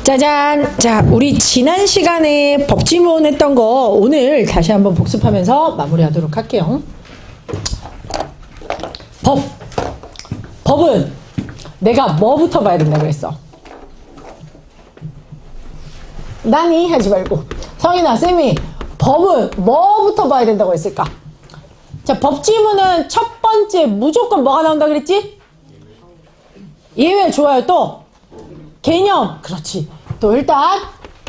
짜잔! 자, 우리 지난 시간에 법지문 했던 거 오늘 다시 한번 복습하면서 마무리하도록 할게요. 법은 내가 뭐부터 봐야 된다고 했어? 나니? 하지 말고. 성인아, 쌤이 법은 뭐부터 봐야 된다고 했을까? 자, 법지문은 첫 번째 무조건 뭐가 나온다 그랬지? 예외. 좋아요. 또 개념. 그렇지. 또 일단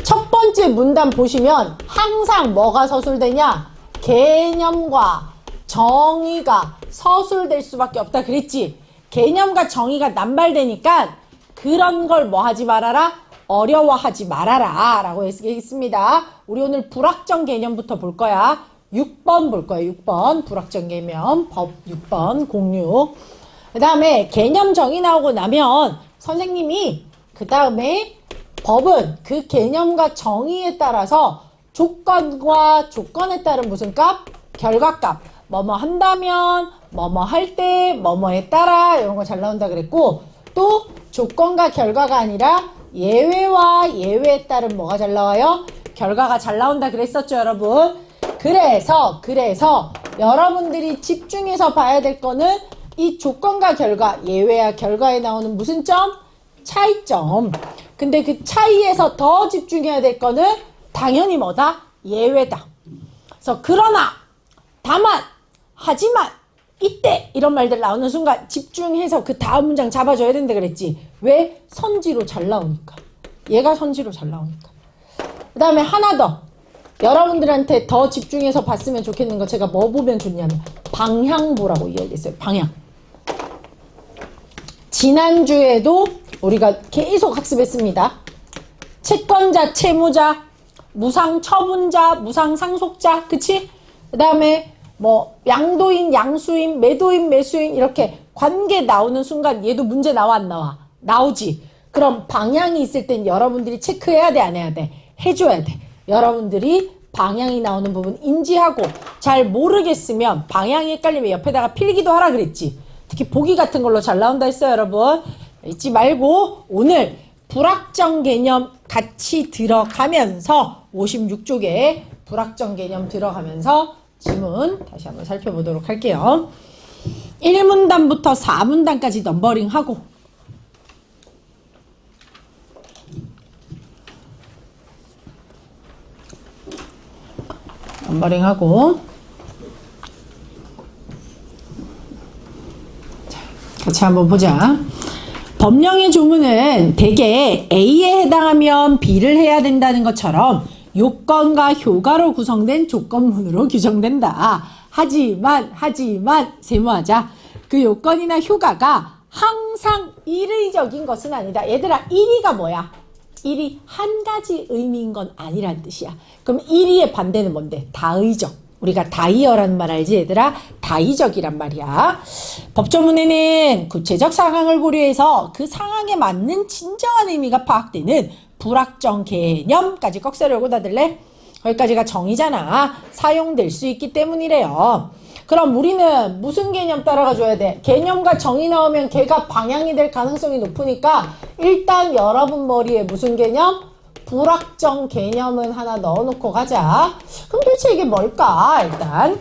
첫 번째 문단 보시면 항상 뭐가 서술되냐? 개념과 정의가 서술될 수밖에 없다 그랬지. 개념과 정의가 남발되니까 그런 걸 뭐 하지 말아라? 어려워하지 말아라 라고 했습니다. 우리 오늘 불확정 개념부터 볼 거야. 6번 볼 거야. 6번 불확정 개념 법 6번 06. 그 다음에 개념 정의 나오고 나면 선생님이 그 다음에 법은 그 개념과 정의에 따라서 조건과 조건에 따른 무슨 값? 결과값. 뭐뭐 한다면, 뭐뭐 할 때, 뭐뭐에 따라 이런 거 잘 나온다 그랬고, 또 조건과 결과가 아니라 예외와 예외에 따른 뭐가 잘 나와요? 결과가 잘 나온다 그랬었죠, 여러분. 그래서 여러분들이 집중해서 봐야 될 거는 이 조건과 결과, 예외와 결과에 나오는 무슨 점? 차이점. 근데 그 차이에서 더 집중해야 될 거는 당연히 뭐다? 예외다. 그래서 그러나, 다만, 하지만, 이때 이런 말들 나오는 순간 집중해서 그 다음 문장 잡아줘야 된다 그랬지. 왜? 선지로 잘 나오니까. 얘가 선지로 잘 나오니까. 그 다음에 하나 더. 여러분들한테 더 집중해서 봤으면 좋겠는 거 제가 뭐 보면 좋냐면 방향 보라고 이야기했어요. 방향. 지난주에도 우리가 계속 학습했습니다. 채권자, 채무자, 무상처분자, 무상상속자, 그치? 그 다음에 뭐 양도인, 양수인, 매도인, 매수인 이렇게 관계 나오는 순간 얘도 문제 나와 안 나와? 나오지. 그럼 방향이 있을 땐 여러분들이 체크해야 돼, 안 해야 돼? 해줘야 돼. 여러분들이 방향이 나오는 부분 인지하고 잘 모르겠으면 방향이 헷갈리면 옆에다가 필기도 하라 그랬지. 특히 보기 같은 걸로 잘 나온다 했어요, 여러분. 잊지 말고 오늘 불확정 개념 같이 들어가면서 56쪽에 불확정 개념 들어가면서 지문 다시 한번 살펴보도록 할게요. 1문단부터 4문단까지 넘버링하고 자, 같이 한번 보자. 법령의 조문은 대개 A에 해당하면 B를 해야 된다는 것처럼 요건과 효과로 구성된 조건문으로 규정된다. 하지만 세무하자. 그 요건이나 효과가 항상 일의적인 것은 아니다. 얘들아, 일의가 뭐야? 일이 한 가지 의미인 건 아니란 뜻이야. 그럼 일의의 반대는 뭔데? 다의적. 우리가 다이어라는 말 알지, 얘들아? 다의적이란 말이야. 법조문에는 구체적 상황을 고려해서 그 상황에 맞는 진정한 의미가 파악되는 불확정 개념까지 꺽 세려고 다들래? 거기까지가 정의잖아. 사용될 수 있기 때문이래요. 그럼 우리는 무슨 개념 따라가줘야 돼? 개념과 정의 나오면 걔가 방향이 될 가능성이 높으니까 일단 여러분 머리에 무슨 개념? 불확정 개념은 하나 넣어놓고 가자. 그럼 도대체 이게 뭘까? 일단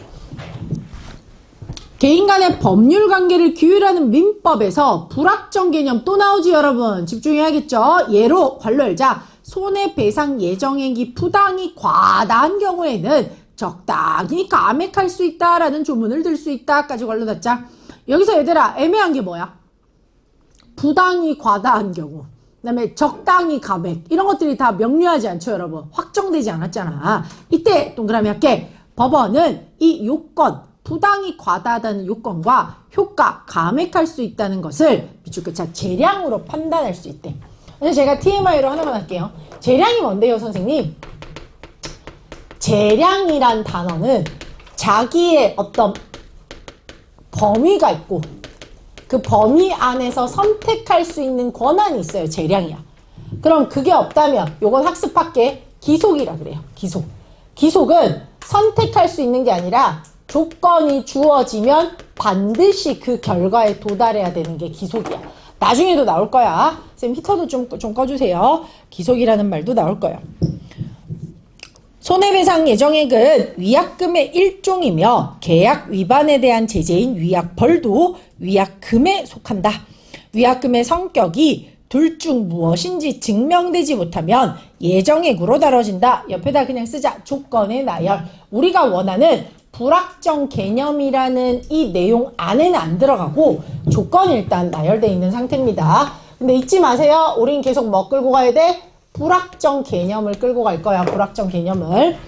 개인 간의 법률 관계를 규율하는 민법에서 불확정 개념 또 나오지, 여러분. 집중해야겠죠? 예로 관로자 손해배상 예정액이 부당히 과다한 경우에는 적당히 감액할 수 있다라는 조문을 들 수 있다까지 관로 닫자. 여기서 얘들아 애매한 게 뭐야? 부당히 과다한 경우, 그 다음에 적당히 감액, 이런 것들이 다 명료하지 않죠, 여러분? 확정되지 않았잖아. 이때 동그라미 할게. 법원은 이 요건, 부당히 과다하다는 요건과 효과, 감액할 수 있다는 것을 밑줄 끝자 재량으로 판단할 수 있대. 그래서 제가 TMI로 하나만 할게요. 재량이 뭔데요, 선생님? 재량이란 단어는 자기의 어떤 범위가 있고 그 범위 안에서 선택할 수 있는 권한이 있어요. 재량이야. 그럼 그게 없다면 요건 학습할게. 기속이라 그래요. 기속은 선택할 수 있는 게 아니라 조건이 주어지면 반드시 그 결과에 도달해야 되는 게 기속이야. 나중에도 나올 거야. 쌤 히터도 좀 꺼주세요. 기속이라는 말도 나올 거야. 손해배상 예정액은 위약금의 일종이며 계약 위반에 대한 제재인 위약벌도 위약금에 속한다. 위약금의 성격이 둘 중 무엇인지 증명되지 못하면 예정액으로 다뤄진다. 옆에다 그냥 쓰자. 조건의 나열. 우리가 원하는 불확정 개념이라는 이 내용 안에는 안 들어가고 조건이 일단 나열되어 있는 상태입니다. 근데 잊지 마세요. 우린 계속 뭐 끌고 가야 돼? 불확정 개념을 끌고 갈 거야. 불확정 개념을.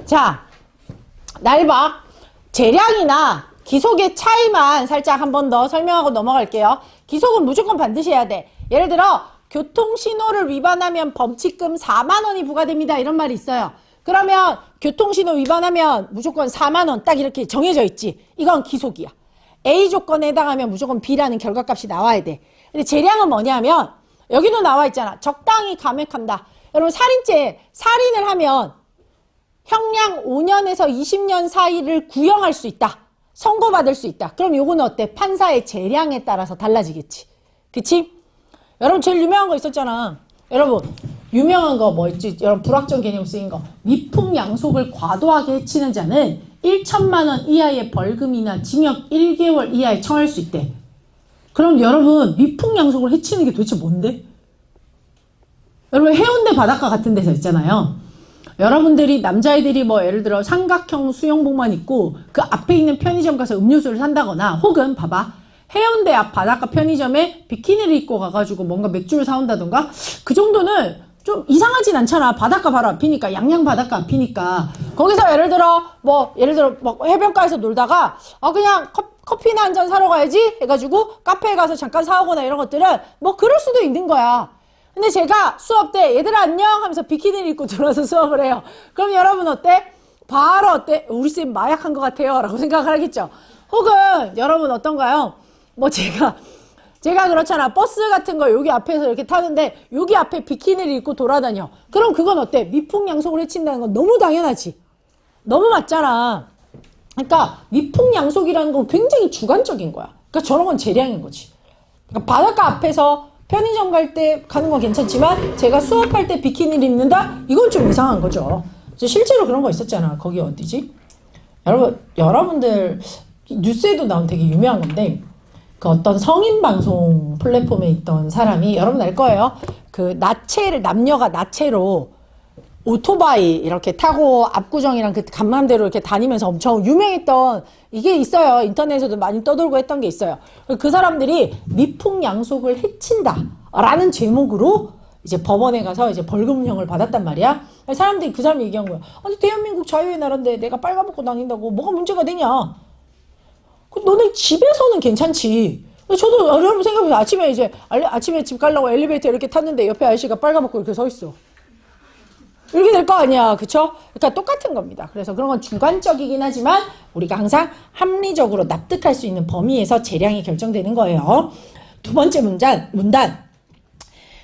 자, 날박. 재량이나 기속의 차이만 살짝 한 번 더 설명하고 넘어갈게요. 기속은 무조건 반드시 해야 돼. 예를 들어 교통신호를 위반하면 범칙금 4만 원이 부과됩니다. 이런 말이 있어요. 그러면 교통신호 위반하면 무조건 4만 원 딱 이렇게 정해져 있지. 이건 기속이야. A 조건에 해당하면 무조건 B라는 결과값이 나와야 돼. 근데 재량은 뭐냐면 여기도 나와 있잖아. 적당히 감액한다. 여러분 살인을 하면 형량 5년에서 20년 사이를 구형할 수 있다. 선고받을 수 있다. 그럼 요거는 어때? 판사의 재량에 따라서 달라지겠지. 그치? 여러분 제일 유명한 거 있었잖아. 여러분 유명한 거 뭐 있지? 여러분 불확정 개념 쓰인 거. 위풍양속을 과도하게 해치는 자는 1천만 원 이하의 벌금이나 징역 1개월 이하에 처할 수 있대. 그럼 여러분 위풍양속을 해치는 게 도대체 뭔데? 여러분 해운대 바닷가 같은 데서 있잖아요. 여러분들이 남자애들이 뭐 예를 들어 삼각형 수영복만 입고 그 앞에 있는 편의점 가서 음료수를 산다거나 혹은 봐봐 해운대 앞 바닷가 편의점에 비키니를 입고 가가지고 뭔가 맥주를 사온다던가 그 정도는 좀 이상하진 않잖아. 바닷가 바로 앞이니까 양양 바닷가 앞이니까 거기서 예를 들어 뭐 해변가에서 놀다가 그냥 커피나 한 잔 사러 가야지 해가지고 카페에 가서 잠깐 사오거나 이런 것들은 뭐 그럴 수도 있는 거야. 근데 제가 수업 때 얘들아 안녕 하면서 비키니를 입고 들어와서 수업을 해요. 그럼 여러분 어때? 바로 어때? 우리 쌤 마약한 것 같아요 라고 생각을 하겠죠. 혹은 여러분 어떤가요? 뭐 제가 그렇잖아. 버스 같은 거 여기 앞에서 이렇게 타는데 여기 앞에 비키니를 입고 돌아다녀. 그럼 그건 어때? 미풍양속을 해친다는 건 너무 당연하지. 너무 맞잖아. 그러니까 미풍양속이라는 건 굉장히 주관적인 거야. 그러니까 저런 건 재량인 거지. 그러니까 바닷가 앞에서 편의점 갈 때 가는 건 괜찮지만 제가 수업할 때 비키니를 입는다? 이건 좀 이상한 거죠. 실제로 그런 거 있었잖아. 거기 어디지? 여러분들 뉴스에도 나온 되게 유명한 건데 그 어떤 성인 방송 플랫폼에 있던 사람이 여러분 알 거예요. 그 남녀가 나체로 오토바이 이렇게 타고 압구정이랑 그 간만대로 이렇게 다니면서 엄청 유명했던 이게 있어요. 인터넷에도 많이 떠돌고 했던 게 있어요. 그 사람들이 미풍양속을 해친다 라는 제목으로 이제 법원에 가서 이제 벌금형을 받았단 말이야. 사람들이 그 사람이 얘기한 거야. 아니 대한민국 자유의 나라인데 내가 빨가벗고 다닌다고 뭐가 문제가 되냐. 너네 집에서는 괜찮지. 저도 여러분 생각해보세요. 아침에 집 가려고 엘리베이터 이렇게 탔는데 옆에 아저씨가 빨가벗고 이렇게 서 있어. 이렇게 될 거 아니야. 그쵸? 그러니까 똑같은 겁니다. 그래서 그런 건 주관적이긴 하지만 우리가 항상 합리적으로 납득할 수 있는 범위에서 재량이 결정되는 거예요. 두 번째 문단.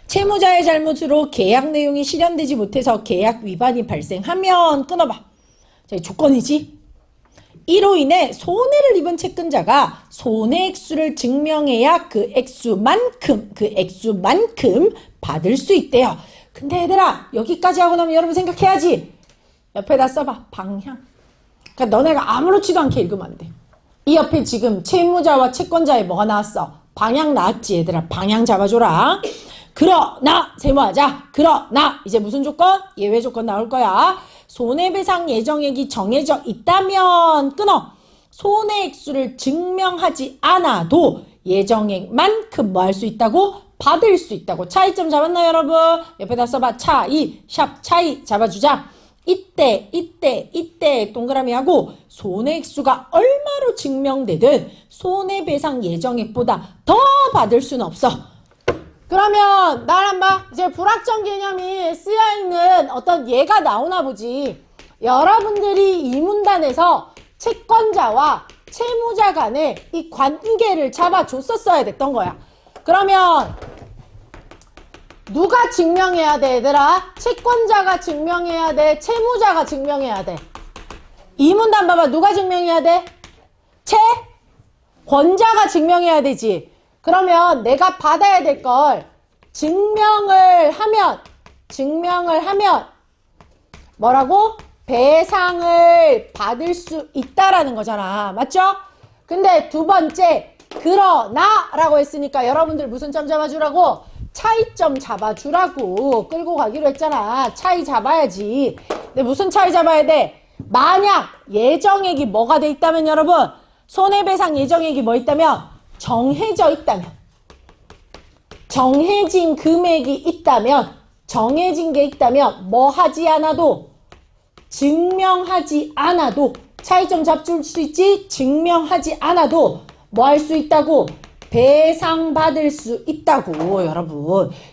채무자의 잘못으로 계약 내용이 실현되지 못해서 계약 위반이 발생하면 끊어봐. 자, 조건이지. 이로 인해 손해를 입은 채권자가 손해액수를 증명해야 그 액수만큼 받을 수 있대요. 근데 얘들아 여기까지 하고 나면 여러분 생각해야지. 옆에다 써봐. 방향. 그러니까 너네가 아무렇지도 않게 읽으면 안 돼. 이 옆에 지금 채무자와 채권자에 뭐가 나왔어? 방향 나왔지 얘들아. 방향 잡아줘라. 그러나 세무하자. 그러나 이제 무슨 조건? 예외 조건 나올 거야. 손해배상 예정액이 정해져 있다면 끊어. 손해액수를 증명하지 않아도 예정액만큼 뭐 할 수 있다고? 받을 수 있다고. 차이점 잡았나요 여러분? 옆에다 써봐. 차이, 샵 차이 잡아주자. 이때 동그라미 하고 손해액수가 얼마로 증명되든 손해배상 예정액보다 더 받을 수는 없어. 그러면 나랑 봐. 이제 불확정 개념이 쓰여있는 어떤 예가 나오나 보지. 여러분들이 이 문단에서 채권자와 채무자 간의 이 관계를 잡아줬었어야 됐던 거야. 그러면 누가 증명해야 돼 얘들아? 채권자가 증명해야 돼? 채무자가 증명해야 돼? 이 문단 봐봐. 누가 증명해야 돼? 채권자가 증명해야 되지. 그러면 내가 받아야 될 걸 증명을 하면 뭐라고? 배상을 받을 수 있다라는 거잖아. 맞죠? 근데 두 번째, 그러나 라고 했으니까 여러분들 무슨 점 잡아주라고? 차이점 잡아주라고 끌고 가기로 했잖아. 차이 잡아야지. 근데 무슨 차이 잡아야 돼? 만약 예정액이 뭐가 돼 있다면 여러분, 손해배상 예정액이 뭐 있다면? 정해져 있다면, 정해진 금액이 있다면, 정해진 게 있다면 뭐 하지 않아도, 증명하지 않아도, 차이점 잡줄 수 있지? 증명하지 않아도 뭐 할 수 있다고? 배상받을 수 있다고.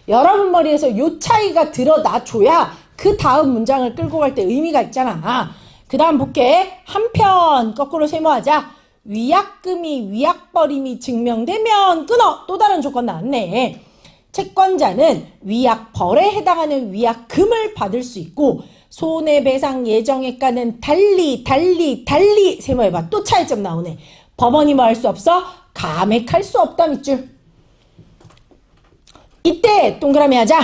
여러분 머리에서 요 차이가 드러나줘야 그 다음 문장을 끌고 갈 때 의미가 있잖아. 그 다음 볼게. 한편 거꾸로 세모하자. 위약금이 위약벌임이 증명되면 끊어. 또 다른 조건 나왔네. 채권자는 위약벌에 해당하는 위약금을 받을 수 있고 손해배상 예정액과는 달리 세모해봐. 또 차이점 나오네. 법원이 뭐 할 수 없어? 감액할 수 없다 밑줄. 이때 동그라미 하자.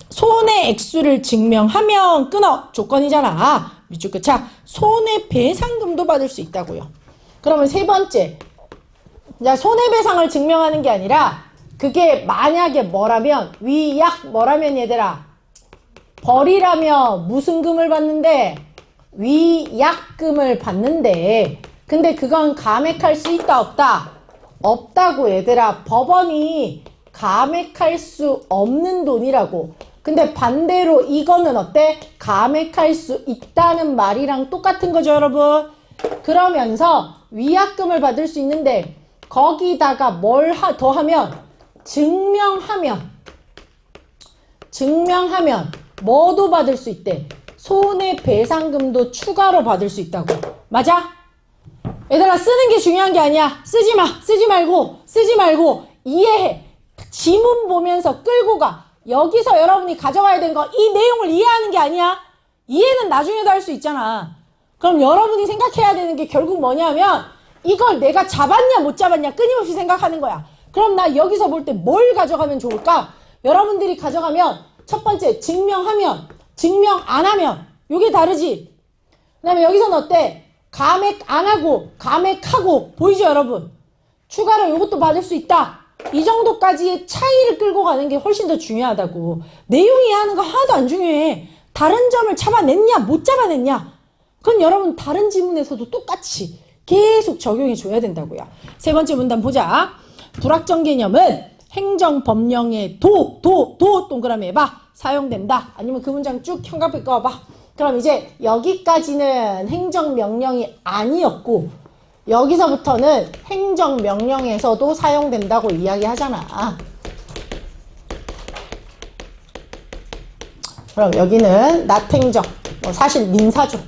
손해 액수를 증명하면 끊어. 조건이잖아. 밑줄 끝자. 손해배상금도 받을 수 있다고요. 그러면 세 번째. 자, 손해배상을 증명하는 게 아니라 그게 만약에 뭐라면 위약 뭐라면 얘들아 벌이라면 무슨 금을 받는데? 위약금을 받는데 근데 그건 감액할 수 있다 없다? 없다고 얘들아. 법원이 감액할 수 없는 돈이라고. 근데 반대로 이거는 어때? 감액할 수 있다는 말이랑 똑같은 거죠 여러분. 그러면서 위약금을 받을 수 있는데 거기다가 뭘 더하면 증명하면 뭐도 받을 수 있대? 손해배상금도 추가로 받을 수 있다고. 맞아? 얘들아 쓰는 게 중요한 게 아니야. 쓰지 말고 이해해. 지문 보면서 끌고 가. 여기서 여러분이 가져가야 되는 거 이 내용을 이해하는 게 아니야. 이해는 나중에도 할 수 있잖아. 그럼 여러분이 생각해야 되는 게 결국 뭐냐면 이걸 내가 잡았냐 못 잡았냐 끊임없이 생각하는 거야. 그럼 나 여기서 볼 때 뭘 가져가면 좋을까? 여러분들이 가져가면 첫 번째 증명하면, 증명 안 하면 요게 다르지. 그 다음에 여기서는 어때? 감액 안 하고 감액하고 보이죠 여러분? 추가로 요것도 받을 수 있다. 이 정도까지의 차이를 끌고 가는 게 훨씬 더 중요하다고. 내용이 하는 거 하나도 안 중요해. 다른 점을 잡아냈냐 못 잡아냈냐 그건 여러분 다른 지문에서도 똑같이 계속 적용해 줘야 된다고요. 세 번째 문단 보자. 불확정 개념은 행정법령의 동그라미 해봐. 사용된다. 아니면 그 문장 쭉 형광펜 꺼봐. 그럼 이제 여기까지는 행정명령이 아니었고 여기서부터는 행정명령에서도 사용된다고 이야기하잖아. 그럼 여기는 낫행정, 사실 민사죠.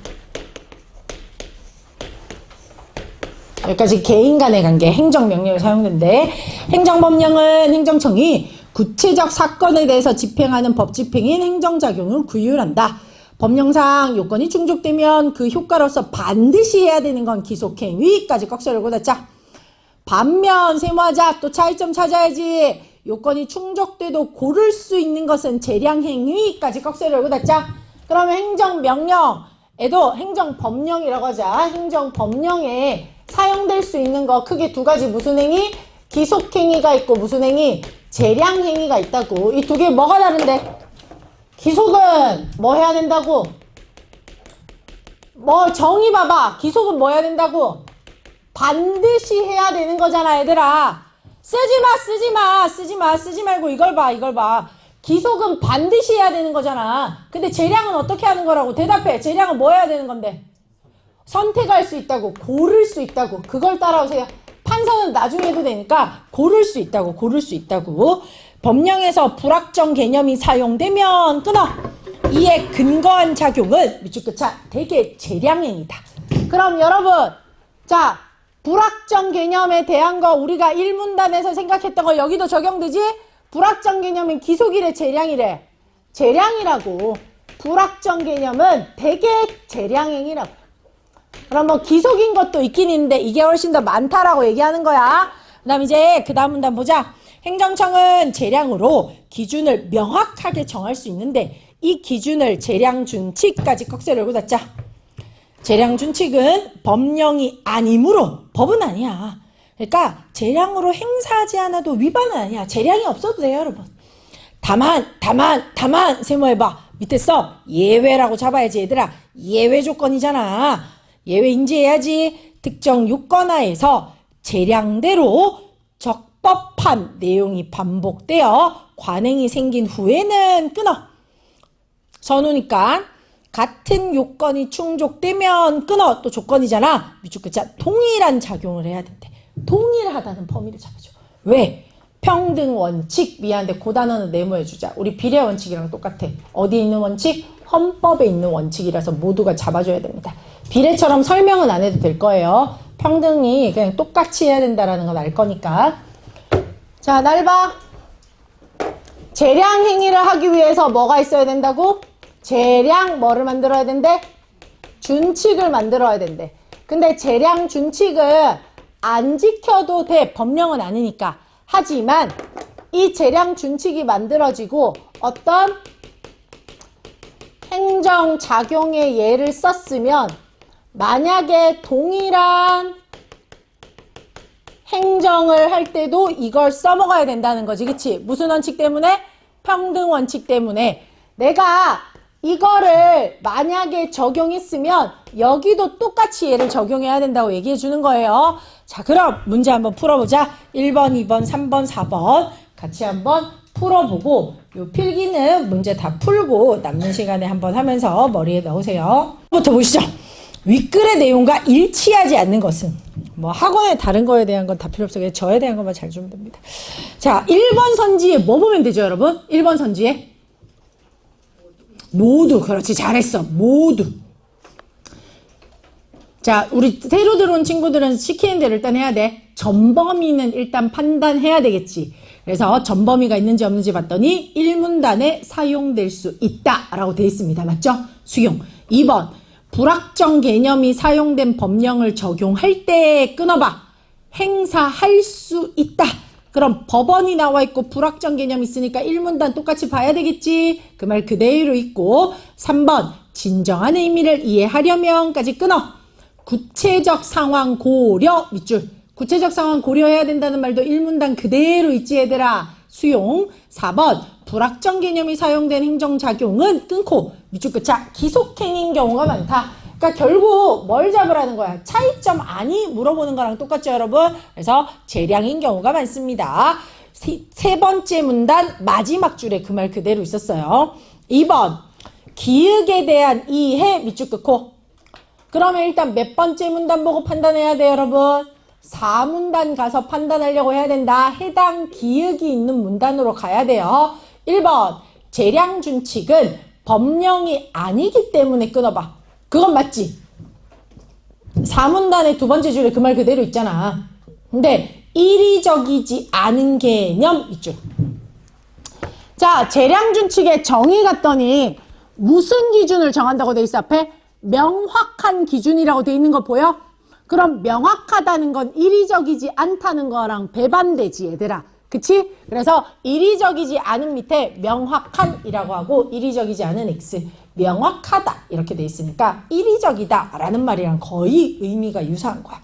여기까지 개인 간의 관계, 행정명령이 사용된대. 행정법령은 행정청이 구체적 사건에 대해서 집행하는 법집행인 행정작용을 구휼한다. 법령상 요건이 충족되면 그 효과로서 반드시 해야 되는 건 기속행위까지 꺽쇠를 꽂았자. 반면 세모하자. 또 차이점 찾아야지. 요건이 충족돼도 고를 수 있는 것은 재량행위까지 꺽쇠를 꽂았자. 그러면 행정명령에도 행정법령이라고 하자. 행정법령에 사용될 수 있는 거 크게 두 가지. 무슨 행위? 기속행위가 있고 무슨 행위? 재량행위가 있다고. 이 두 개 뭐가 다른데? 기속은 뭐 해야 된다고? 뭐 정의 봐봐. 기속은 뭐 해야 된다고? 반드시 해야 되는 거잖아 얘들아. 쓰지 말고 이걸 봐. 기속은 반드시 해야 되는 거잖아. 근데 재량은 어떻게 하는 거라고? 대답해. 재량은 뭐 해야 되는 건데? 선택할 수 있다고. 고를 수 있다고. 그걸 따라오세요. 판사는 나중에 해도 되니까 고를 수 있다고. 법령에서 불확정 개념이 사용되면 끊어. 이에 근거한 작용은 밑줄 끝자 대개 재량행위다. 그럼 여러분, 자 불확정 개념에 대한 거 우리가 1문단에서 생각했던 거 여기도 적용되지? 불확정 개념은 기속이래 재량이래? 재량이라고. 불확정 개념은 대개 재량행위라고. 그럼 뭐 기속인 것도 있긴 있는데 이게 훨씬 더 많다라고 얘기하는 거야. 그다음 이제 그 다음 문단 보자. 행정청은 재량으로 기준을 명확하게 정할 수 있는데 이 기준을 재량준칙까지 꺽쇠를 꽂았자. 재량준칙은 법령이 아니므로 법은 아니야. 그러니까 재량으로 행사하지 않아도 위반은 아니야. 재량이 없어도 돼요, 여러분. 다만 세모해봐. 밑에 써. 예외라고 잡아야지, 얘들아. 예외 조건이잖아. 예외 인지해야지. 특정 요건하에서 재량대로 적법한 내용이 반복되어 관행이 생긴 후에는 끊어. 선우니까 같은 요건이 충족되면 끊어. 또 조건이잖아. 밑줄 긋자. 동일한 작용을 해야 된대. 동일하다는 범위를 잡아줘. 왜? 평등 원칙. 미안한데 그 단어는 메모해주자. 우리 비례 원칙이랑 똑같아. 어디에 있는 원칙? 헌법에 있는 원칙이라서 모두가 잡아줘야 됩니다. 비례처럼 설명은 안 해도 될 거예요. 평등이 그냥 똑같이 해야 된다는 건 알 거니까. 자, 날 봐. 재량 행위를 하기 위해서 뭐가 있어야 된다고? 재량 뭐를 만들어야 된대? 준칙을 만들어야 된대. 근데 재량 준칙을 안 지켜도 돼. 법령은 아니니까. 하지만 이 재량 준칙이 만들어지고 어떤 행정작용의 예를 썼으면 만약에 동일한 행정을 할 때도 이걸 써먹어야 된다는 거지. 그치? 무슨 원칙 때문에? 평등 원칙 때문에. 내가 이거를 만약에 적용했으면 여기도 똑같이 얘를 적용해야 된다고 얘기해 주는 거예요. 자, 그럼 문제 한번 풀어보자. 1번, 2번, 3번, 4번 같이 한번 풀어보고 요 필기는 문제 다 풀고 남는 시간에 한번 하면서 머리에 넣으세요. 부터 보시죠. 윗글의 내용과 일치하지 않는 것은 뭐 학원의 다른 거에 대한 건 다 필요 없어요. 그냥 저에 대한 것만 잘 주면 됩니다. 자, 1번 선지에 뭐 보면 되죠, 여러분? 1번 선지에 모두. 그렇지, 잘했어. 모두. 자, 우리 새로 들어온 친구들은 시키는 대로 일단 해야 돼. 전범위는 일단 판단해야 되겠지. 그래서 전범위가 있는지 없는지 봤더니 1문단에 사용될 수 있다라고 되어 있습니다. 맞죠? 수용. 2번. 불확정 개념이 사용된 법령을 적용할 때 끊어봐. 행사할 수 있다. 그럼 법원이 나와 있고 불확정 개념이 있으니까 1문단 똑같이 봐야 되겠지. 그 말 그대로 있고. 3번. 진정한 의미를 이해하려면까지 끊어. 구체적 상황 고려. 밑줄. 구체적 상황 고려해야 된다는 말도 1문단 그대로 있지, 얘들아. 수용. 4번. 불확정 개념이 사용된 행정작용은 끊고. 밑줄 끝자. 기속행인 경우가 많다. 그러니까 결국 뭘 잡으라는 거야? 차이점 아니? 물어보는 거랑 똑같죠, 여러분? 그래서 재량인 경우가 많습니다. 세 번째 문단 마지막 줄에 그 말 그대로 있었어요. 2번. 기역에 대한 이해. 밑줄 끊고. 그러면 일단 몇 번째 문단 보고 판단해야 돼요, 여러분? 4문단 가서 판단하려고 해야 된다. 해당 기역이 있는 문단으로 가야 돼요. 1번. 재량준칙은 법령이 아니기 때문에 끊어봐. 그건 맞지? 4문단의 두 번째 줄에 그 말 그대로 있잖아. 근데 이리적이지 않은 개념 있죠. 자, 재량준칙의 정의 갔더니 무슨 기준을 정한다고 돼 있어? 앞에 명확한 기준이라고 돼 있는 거 보여? 그럼 명확하다는 건 이리적이지 않다는 거랑 배반되지, 얘들아. 그치? 그래서 이리적이지 않은 밑에 명확한이라고 하고 이리적이지 않은 X. 명확하다 이렇게 돼 있으니까 이리적이다 라는 말이랑 거의 의미가 유사한 거야.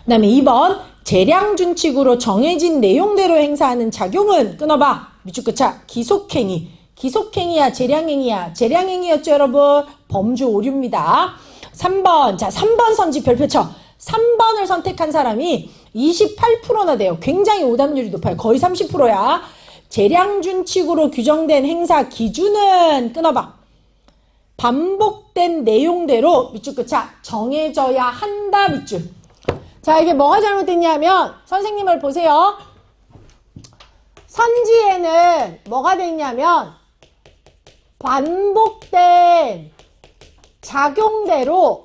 그 다음에 2번. 재량준칙으로 정해진 내용대로 행사하는 작용은 끊어봐. 밑줄 끝자. 기속행위. 기속행위야, 재량행위야. 재량행위였죠, 여러분? 범주 오류입니다. 3번. 자, 3번 선지 별표 쳐. 3번을 선택한 사람이 28%나 돼요. 굉장히 오답률이 높아요. 거의 30%야. 재량준칙으로 규정된 행사 기준은 끊어봐. 반복된 내용대로 밑줄 끝자 정해져야 한다. 밑줄. 자, 이게 뭐가 잘못됐냐면 선생님을 보세요. 선지에는 뭐가 됐냐면 반복된 작용대로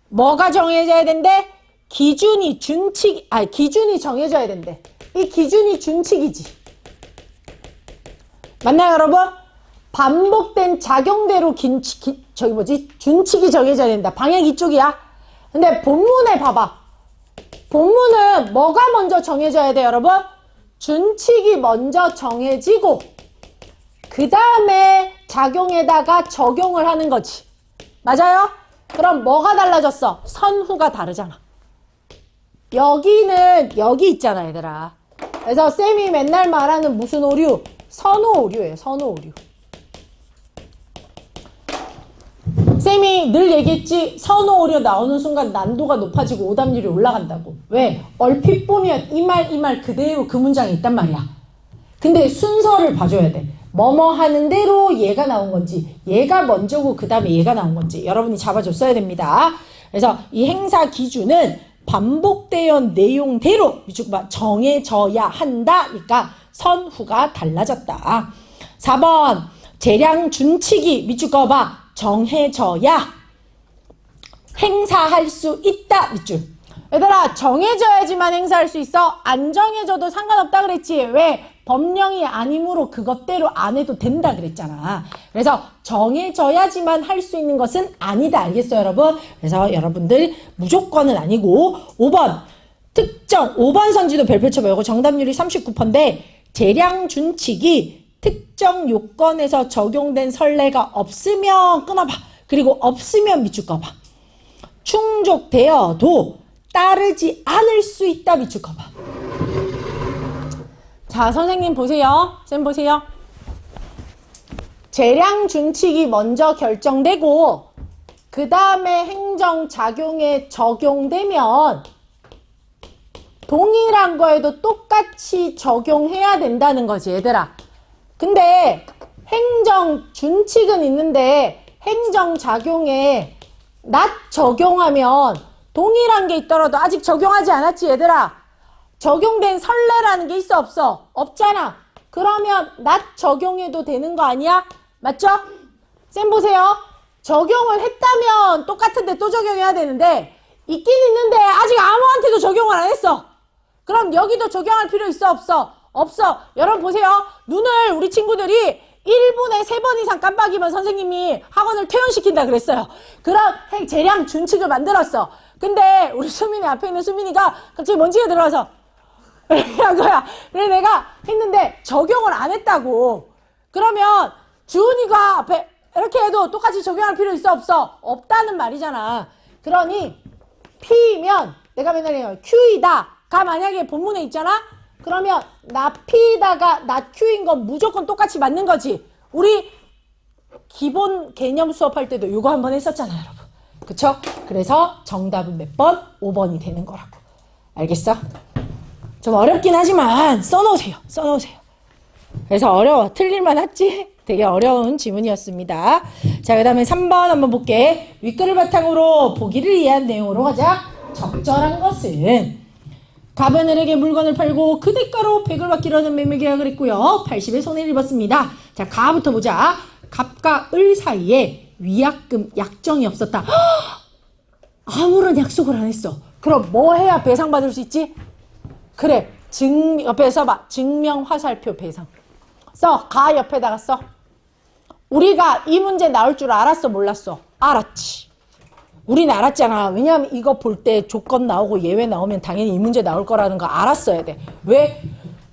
뭐가 정해져야 된대? 기준이 기준이 정해져야 된대. 이 기준이 준칙이지. 맞나요, 여러분? 반복된 작용대로 준칙이 정해져야 된다. 방향 이쪽이야. 근데 본문에 봐봐. 본문은 뭐가 먼저 정해져야 돼요, 여러분? 준칙이 먼저 정해지고 그 다음에 작용에다가 적용을 하는 거지. 맞아요? 그럼 뭐가 달라졌어? 선후가 다르잖아. 여기는 여기 있잖아, 얘들아. 그래서 쌤이 맨날 말하는 무슨 오류? 선후 오류예요, 선후 오류. 쌤이 늘 얘기했지, 선후 오류 나오는 순간 난도가 높아지고 오답률이 올라간다고. 왜? 얼핏 보면 이 말 그대로 그 문장이 있단 말이야. 근데 순서를 봐줘야 돼. 뭐뭐 하는 대로 얘가 나온 건지, 얘가 먼저고 그 다음에 얘가 나온 건지 여러분이 잡아줬어야 됩니다. 그래서 이 행사 기준은 반복되어 내용대로 정해져야 한다. 그러니까 선후가 달라졌다. 4번 재량 준칙이 밑줄 그어봐. 정해져야 행사할 수 있다. 밑줄. 얘들아, 정해져야지만 행사할 수 있어. 안 정해져도 상관없다 그랬지. 왜? 법령이 아니므로 그것대로 안 해도 된다 그랬잖아. 그래서 정해져야지만 할 수 있는 것은 아니다. 알겠어요, 여러분? 그래서 여러분들 무조건은 아니고 5번 특정 5번 선지도 별표 쳐봐. 이거 정답률이 39%인데 재량 준칙이 특정 요건에서 적용된 선례가 없으면 끊어봐. 그리고 없으면 밑줄 꺼봐. 충족되어도 따르지 않을 수 있다. 밑줄 꺼봐. 자, 선생님 보세요. 쌤 보세요. 재량 준칙이 먼저 결정되고 그 다음에 행정작용에 적용되면 동일한 거에도 똑같이 적용해야 된다는 거지, 얘들아. 근데 행정 준칙은 있는데 행정작용에 낫 적용하면 동일한 게 있더라도 아직 적용하지 않았지, 얘들아. 적용된 선례라는 게 있어, 없어? 없잖아. 그러면 낫 적용해도 되는 거 아니야? 맞죠? 쌤 보세요. 적용을 했다면 똑같은데 또 적용해야 되는데 있긴 있는데 아직 아무한테도 적용을 안 했어. 그럼 여기도 적용할 필요 있어, 없어? 없어. 여러분 보세요. 눈을 우리 친구들이 1분에 3번 이상 깜빡이면 선생님이 학원을 퇴원시킨다 그랬어요. 그런 재량 준칙을 만들었어. 근데 우리 수민이 앞에 있는 수민이가 갑자기 먼지가 들어와서 이렇게 한 거야. 그래서 내가 했는데 적용을 안 했다고. 그러면 주은이가 앞에 이렇게 해도 똑같이 적용할 필요 있어, 없어? 없다는 말이잖아. 그러니 P면 내가 맨날 해요. Q이다가 만약에 본문에 있잖아? 그러면 나 P다가 나 Q인 건 무조건 똑같이 맞는 거지. 우리 기본 개념 수업할 때도 이거 한번 했었잖아요, 여러분. 그쵸? 그래서 정답은 몇 번? 5번이 되는 거라고. 알겠어? 좀 어렵긴 하지만 써놓으세요. 써놓으세요. 그래서 어려워. 틀릴만 하지? 되게 어려운 지문이었습니다. 자, 그 다음에 3번 한번 볼게. 윗글을 바탕으로 보기를 이해한 내용으로 가자. 적절한 것은 갑은 을에게 물건을 팔고 그 대가로 100을 받기로 하는 매매 계약을 했고요. 80에 손해를 입었습니다. 자, 가부터 보자. 갑과 을 사이에 위약금 약정이 없었다. 아무런 약속을 안 했어. 그럼 뭐 해야 배상받을 수 있지? 그래, 옆에 써봐. 증명화살표 배상. 써. 가 옆에다가 써. 우리가 이 문제 나올 줄 알았어, 몰랐어? 알았지. 우리는 알았잖아. 왜냐하면 이거 볼 때 조건 나오고 예외 나오면 당연히 이 문제 나올 거라는 거 알았어야 돼. 왜?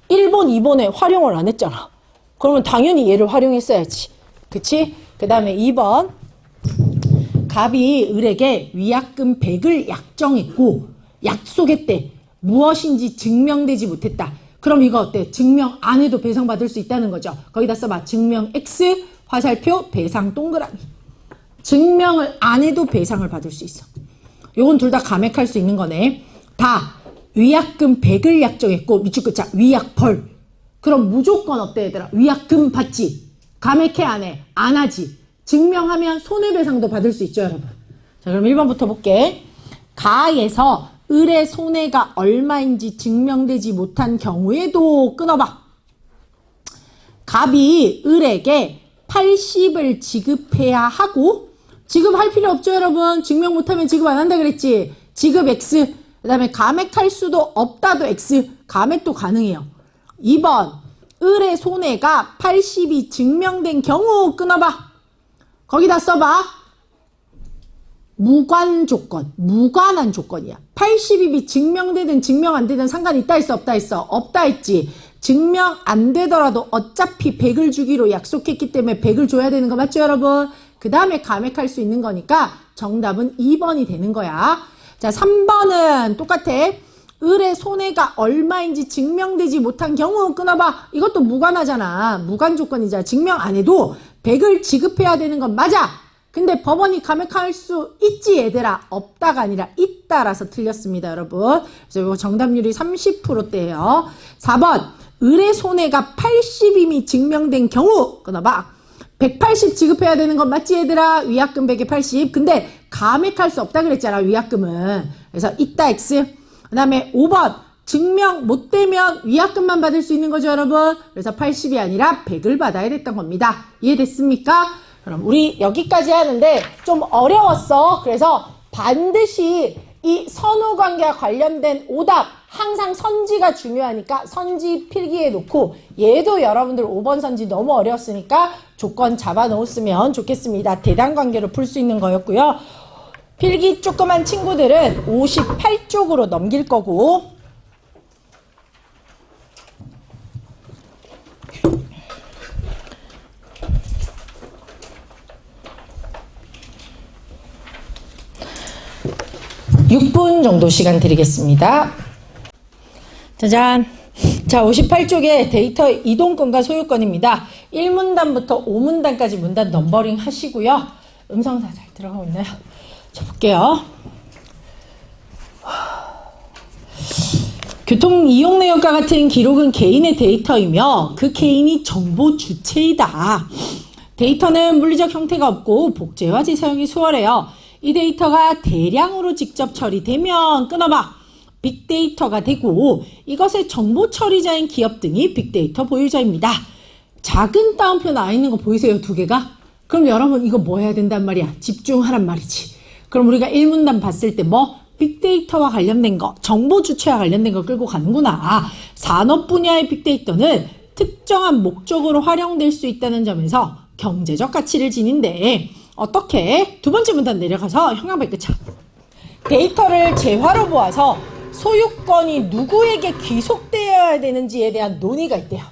1번, 2번에 활용을 안 했잖아. 그러면 당연히 얘를 활용했어야지. 그치? 그 다음에 2번. 갑이 을에게 위약금 100을 약정했고 약속했대. 무엇인지 증명되지 못했다. 그럼 이거 어때? 증명 안 해도 배상받을 수 있다는 거죠. 거기다 써봐. 증명 X, 화살표, 배상 동그라미. 증명을 안 해도 배상을 받을 수 있어. 요건 둘 다 감액할 수 있는 거네. 다 위약금 100을 약정했고 밑줄 긋자. 위약벌. 그럼 무조건 어때, 얘들아? 위약금 받지. 감액해, 안 해? 안 하지. 증명하면 손해배상도 받을 수 있죠, 여러분. 자, 그럼 1번부터 볼게. 가에서 을의 손해가 얼마인지 증명되지 못한 경우에도 끊어봐. 갑이 을에게 80을 지급해야 하고, 지급할 필요 없죠, 여러분. 증명 못하면 지급 안 한다 그랬지. 지급 X. 그 다음에 감액할 수도 없다도 X. 감액도 가능해요. 2번. 을의 손해가 80이 증명된 경우 끊어봐. 거기다 써봐. 무관 조건, 무관한 조건이야. 80입이 증명되든 증명 안 되든 상관이 있다 했어, 없다 했어? 없다 했지. 증명 안 되더라도 어차피 100을 주기로 약속했기 때문에 100을 줘야 되는 거 맞죠, 여러분? 그 다음에 감액할 수 있는 거니까 정답은 2번이 되는 거야. 자, 3번은 똑같아. 을의 손해가 얼마인지 증명되지 못한 경우 끊어봐. 이것도 무관하잖아. 무관 조건이잖아. 증명 안 해도 100을 지급해야 되는 건 맞아. 근데 법원이 감액할 수 있지 얘들아. 없다가 아니라 있다라서 틀렸습니다, 여러분. 그래서 이거 정답률이 30%대예요. 4번 을의 손해가 80임이 증명된 경우 끊어봐. 180 지급해야 되는 건 맞지 얘들아. 위약금 100에 80. 근데 감액할 수 없다 그랬잖아, 위약금은. 그래서 있다 X. 그 다음에 5번 증명 못 되면 위약금만 받을 수 있는 거죠, 여러분. 그래서 80이 아니라 100을 받아야 됐던 겁니다. 이해됐습니까? 그럼 우리 여기까지 하는데 좀 어려웠어. 그래서 반드시 이 선후관계와 관련된 오답 항상 선지가 중요하니까 선지 필기에 놓고 얘도 여러분들 5번 선지 너무 어려웠으니까 조건 잡아 놓았으면 좋겠습니다. 대단관계로 풀 수 있는 거였고요. 필기 조그만 친구들은 58쪽으로 넘길 거고 6분 정도 시간 드리겠습니다. 짜잔. 자, 58쪽에 데이터 이동권과 소유권입니다. 1문단부터 5문단까지 문단 넘버링 하시고요. 음성 다 잘 들어가고 있나요? 자, 볼게요. 교통 이용 내역과 같은 기록은 개인의 데이터이며 그 개인이 정보 주체이다. 데이터는 물리적 형태가 없고 복제와 재사용이 수월해요. 이 데이터가 대량으로 직접 처리되면 끊어봐. 빅데이터가 되고 이것의 정보 처리자인 기업 등이 빅데이터 보유자입니다. 작은 따옴표 나와 있는 거 보이세요? 두 개가? 그럼 여러분 이거 뭐 해야 된단 말이야? 집중하란 말이지. 그럼 우리가 1문단 봤을 때 뭐? 빅데이터와 관련된 거, 정보 주체와 관련된 거 끌고 가는구나. 산업 분야의 빅데이터는 특정한 목적으로 활용될 수 있다는 점에서 경제적 가치를 지닌데 어떻게? 두 번째 문단 내려가서 형용백 끝이야. 데이터를 재화로 보아서 소유권이 누구에게 귀속되어야 되는지에 대한 논의가 있대요.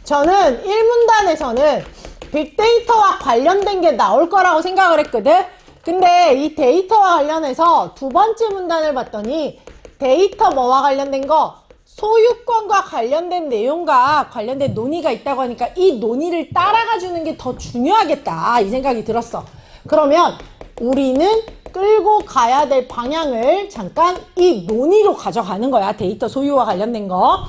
저는 1문단에서는 빅데이터와 관련된 게 나올 거라고 생각을 했거든. 근데 이 데이터와 관련해서 두 번째 문단을 봤더니 데이터 뭐와 관련된 거? 소유권과 관련된 내용과 관련된 논의가 있다고 하니까 이 논의를 따라가 주는 게 더 중요하겠다 이 생각이 들었어. 그러면 우리는 끌고 가야 될 방향을 잠깐 이 논의로 가져가는 거야. 데이터 소유와 관련된 거.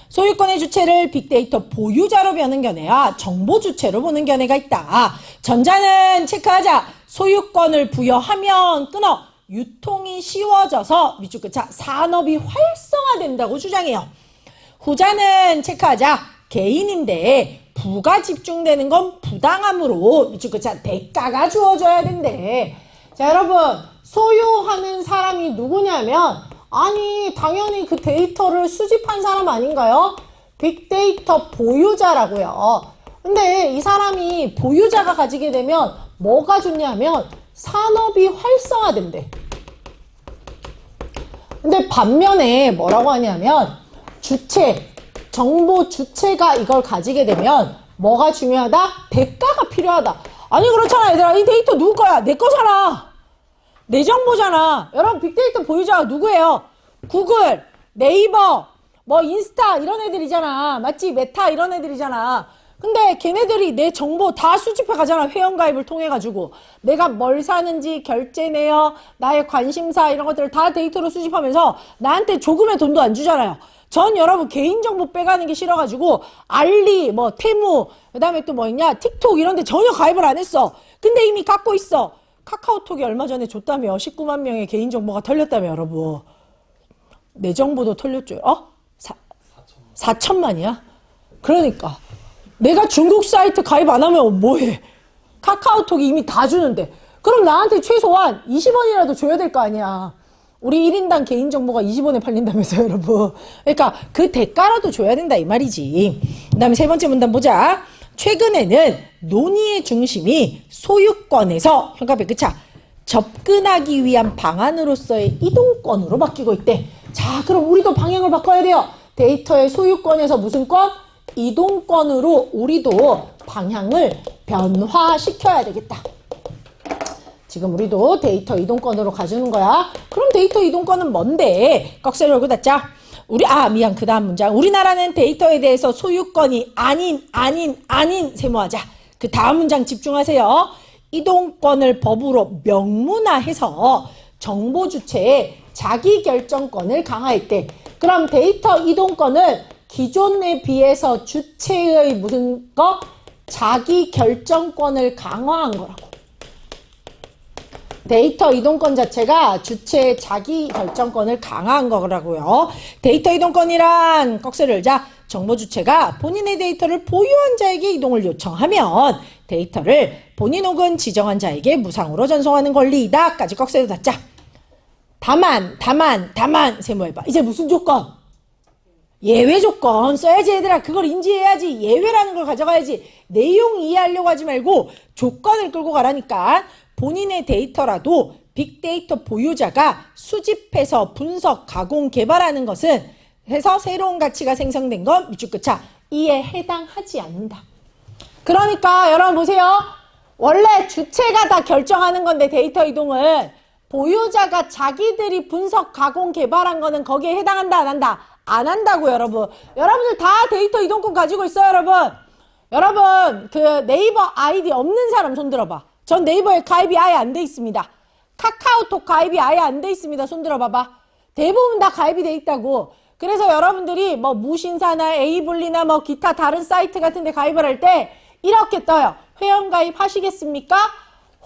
소유권의 주체를 빅데이터 보유자로 보는 견해와 정보 주체로 보는 견해가 있다. 전자는 체크하자. 소유권을 부여하면 끊어. 유통이 쉬워져서 밑줄 끝자 산업이 활성화된다고 주장해요. 후자는 체크하자. 개인인데 부가 집중되는 건 부당함으로 밑줄 끝자 대가가 주어져야 된대. 자, 여러분 소유하는 사람이 누구냐면 아니 당연히 그 데이터를 수집한 사람 아닌가요? 빅데이터 보유자라고요. 근데 이 사람이 보유자가 가지게 되면 뭐가 좋냐면 산업이 활성화된대. 근데 반면에 뭐라고 하냐면 주체, 정보 주체가 이걸 가지게 되면 뭐가 중요하다? 대가가 필요하다. 아니 그렇잖아 얘들아. 이 데이터 누구 거야? 내 거잖아. 내 정보잖아. 여러분 빅데이터 보유자가 누구예요? 구글, 네이버, 뭐 인스타 이런 애들이잖아. 맞지? 메타 이런 애들이잖아. 근데 걔네들이 내 정보 다 수집해 가잖아. 회원가입을 통해 가지고 내가 뭘 사는지 결제 내역, 나의 관심사 이런 것들을 다 데이터로 수집하면서 나한테 조금의 돈도 안 주잖아요. 전 여러분 개인정보 빼가는 게 싫어가지고 알리, 뭐 테무, 그 다음에 또 뭐 있냐 틱톡 이런 데 전혀 가입을 안 했어. 근데 이미 갖고 있어. 카카오톡이 얼마 전에 줬다며. 19만 명의 개인정보가 털렸다며 여러분. 내 정보도 털렸죠. 4천만이야? 그러니까 내가 중국 사이트 가입 안 하면 뭐해? 카카오톡이 이미 다 주는데. 그럼 나한테 최소한 20원이라도 줘야 될 거 아니야. 우리 1인당 개인정보가 20원에 팔린다면서요, 여러분. 그러니까 그 대가라도 줘야 된다 이 말이지. 그 다음에 세 번째 문단 보자. 최근에는 논의의 중심이 소유권에서 현관비 그차 접근하기 위한 방안으로서의 이동권으로 바뀌고 있대. 자, 그럼 우리도 방향을 바꿔야 돼요. 데이터의 소유권에서 무슨 권? 이동권으로 우리도 방향을 변화시켜야 되겠다. 지금 우리도 데이터 이동권으로 가주는 거야. 그럼 데이터 이동권은 뭔데? 꺽쇠를 열고 닫자. 그 다음 문장. 우리나라는 데이터에 대해서 소유권이 아닌 세모하자. 그 다음 문장 집중하세요. 이동권을 법으로 명문화해서 정보 주체의 자기결정권을 강화했대. 그럼 데이터 이동권은 기존에 비해서 주체의 무슨 거? 자기결정권을 강화한 거라고. 데이터 이동권 자체가 주체의 자기결정권을 강화한 거라고요. 데이터 이동권이란 꺽쇠를 열자. 정보 주체가 본인의 데이터를 보유한 자에게 이동을 요청하면 데이터를 본인 혹은 지정한 자에게 무상으로 전송하는 권리이다. 까지 꺽쇠를 닫자. 다만 세모해봐. 이제 무슨 조건? 예외 조건 써야지 얘들아. 그걸 인지해야지. 예외라는 걸 가져가야지. 내용 이해하려고 하지 말고 조건을 끌고 가라니까. 본인의 데이터라도 빅데이터 보유자가 수집해서 분석, 가공, 개발하는 것은 해서 새로운 가치가 생성된 건 밑줄 끝차 이에 해당하지 않는다. 그러니까 여러분 보세요. 원래 주체가 다 결정하는 건데 데이터 이동은 보유자가 자기들이 분석, 가공, 개발한 거는 거기에 해당한다 안 한다? 안 한다고 여러분. 여러분들 다 데이터 이동권 가지고 있어요 여러분. 여러분 그 네이버 아이디 없는 사람 손 들어봐. 전 네이버에 가입이 아예 안 돼 있습니다. 카카오톡 가입이 아예 안 돼 있습니다. 손 들어봐봐. 대부분 다 가입이 돼 있다고. 그래서 여러분들이 뭐 무신사나 에이블리나 뭐 기타 다른 사이트 같은 데 가입을 할 때 이렇게 떠요. 회원 가입하시겠습니까?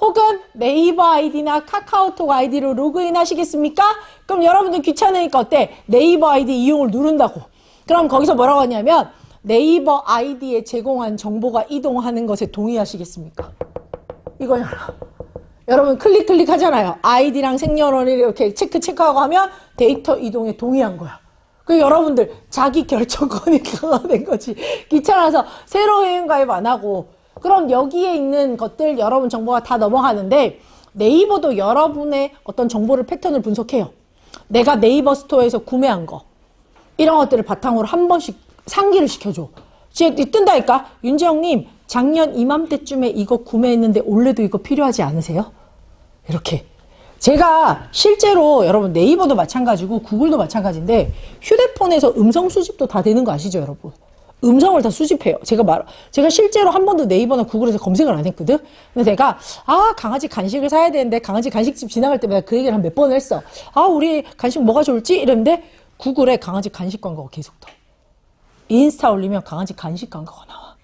혹은 네이버 아이디나 카카오톡 아이디로 로그인 하시겠습니까? 그럼 여러분들 귀찮으니까 어때? 네이버 아이디 이용을 누른다고. 그럼 거기서 뭐라고 하냐면 네이버 아이디에 제공한 정보가 이동하는 것에 동의하시겠습니까? 이거 여러분 클릭 하잖아요. 아이디랑 생년월일 이렇게 체크하고 하면 데이터 이동에 동의한 거야. 그 여러분들 자기 결정권이 강화된 거지. 귀찮아서 새로 회원 가입 안 하고. 그럼 여기에 있는 것들 여러분 정보가 다 넘어가는데 네이버도 여러분의 어떤 정보를 패턴을 분석해요. 내가 네이버 스토어에서 구매한 거 이런 것들을 바탕으로 한 번씩 상기를 시켜줘. 뜬다니까. 윤재영님 작년 이맘때쯤에 이거 구매했는데 올해도 이거 필요하지 않으세요? 이렇게. 제가 실제로 여러분 네이버도 마찬가지고 구글도 마찬가지인데 휴대폰에서 음성 수집도 다 되는 거 아시죠 여러분? 음성을 다 수집해요. 제가 실제로 한 번도 네이버나 구글에서 검색을 안 했거든? 근데 내가, 강아지 간식을 사야 되는데 강아지 간식집 지나갈 때마다 그 얘기를 한 몇 번을 했어. 우리 간식 뭐가 좋을지? 이랬는데 구글에 강아지 간식 광고가 계속 떠. 인스타 올리면 강아지 간식 광고가 나와.